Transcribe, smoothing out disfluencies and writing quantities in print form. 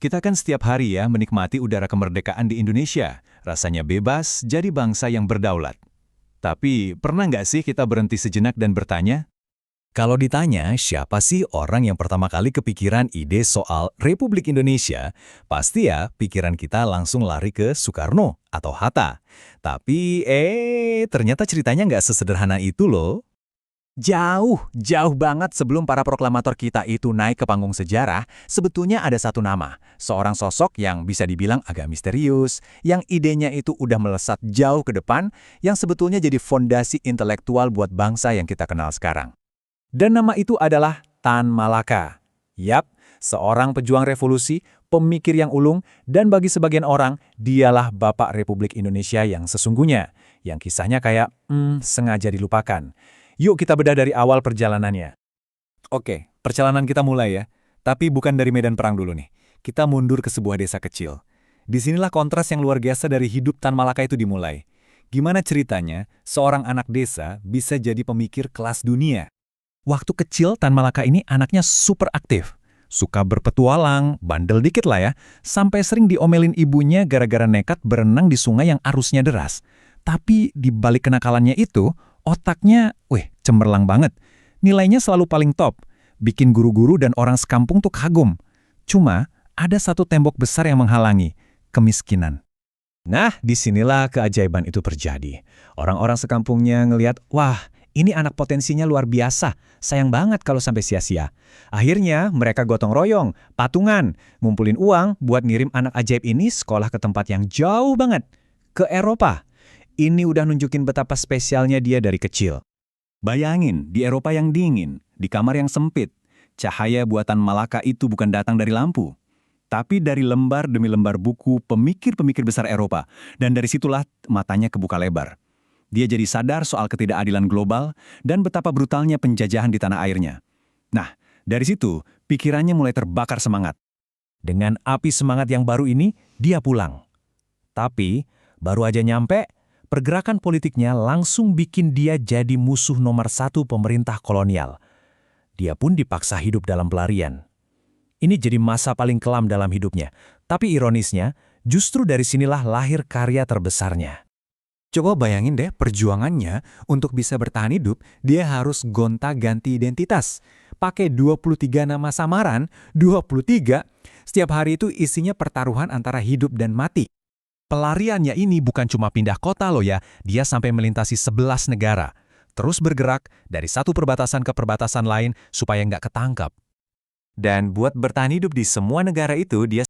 Kita kan setiap hari ya menikmati udara kemerdekaan di Indonesia. Rasanya bebas jadi bangsa yang berdaulat. Tapi pernah nggak sih kita berhenti sejenak dan bertanya? Kalau ditanya siapa sih orang yang pertama kali kepikiran ide soal Republik Indonesia, pasti ya pikiran kita langsung lari ke Soekarno atau Hatta. Tapi ternyata ceritanya nggak sesederhana itu loh. Jauh banget sebelum para proklamator kita itu naik ke panggung sejarah, sebetulnya ada satu nama, seorang sosok yang bisa dibilang agak misterius, yang idenya itu udah melesat jauh ke depan, yang sebetulnya jadi fondasi intelektual buat bangsa yang kita kenal sekarang. Dan nama itu adalah Tan Malaka. Yap, seorang pejuang revolusi, pemikir yang ulung, dan bagi sebagian orang, dialah Bapak Republik Indonesia yang sesungguhnya, yang kisahnya kayak, sengaja dilupakan. Yuk kita bedah dari awal perjalanannya. Oke, perjalanan kita mulai ya. Tapi bukan dari medan perang dulu nih. Kita mundur ke sebuah desa kecil. Disinilah kontras yang luar biasa dari hidup Tan Malaka itu dimulai. Gimana ceritanya seorang anak desa bisa jadi pemikir kelas dunia? Waktu kecil Tan Malaka ini anaknya super aktif. Suka berpetualang, bandel dikit lah ya. Sampai sering diomelin ibunya gara-gara nekat berenang di sungai yang arusnya deras. Tapi di balik kenakalannya itu, otaknya, cemerlang banget. Nilainya selalu paling top. Bikin guru-guru dan orang sekampung tuh kagum. Cuma, ada satu tembok besar yang menghalangi. Kemiskinan. Nah, disinilah keajaiban itu terjadi. Orang-orang sekampungnya ngelihat, wah, ini anak potensinya luar biasa. Sayang banget kalau sampai sia-sia. Akhirnya, mereka gotong royong, patungan, ngumpulin uang buat ngirim anak ajaib ini sekolah ke tempat yang jauh banget. Ke Eropa. Ini udah nunjukin betapa spesialnya dia dari kecil. Bayangin, di Eropa yang dingin, di kamar yang sempit, cahaya buatan Malaka itu bukan datang dari lampu, tapi dari lembar demi lembar buku pemikir-pemikir besar Eropa, dan dari situlah matanya kebuka lebar. Dia jadi sadar soal ketidakadilan global dan betapa brutalnya penjajahan di tanah airnya. Nah, dari situ, pikirannya mulai terbakar semangat. Dengan api semangat yang baru ini, dia pulang. Tapi, baru aja nyampe, pergerakan politiknya langsung bikin dia jadi musuh nomor satu pemerintah kolonial. Dia pun dipaksa hidup dalam pelarian. Ini jadi masa paling kelam dalam hidupnya. Tapi ironisnya, justru dari sinilah lahir karya terbesarnya. Coba bayangin deh perjuangannya untuk bisa bertahan hidup, dia harus gonta-ganti identitas. Pakai 23 nama samaran, 23, setiap hari itu isinya pertaruhan antara hidup dan mati. Pelariannya ini bukan cuma pindah kota loh ya, dia sampai melintasi 11 negara. Terus bergerak dari satu perbatasan ke perbatasan lain supaya nggak ketangkap. Dan buat bertahan hidup di semua negara itu, dia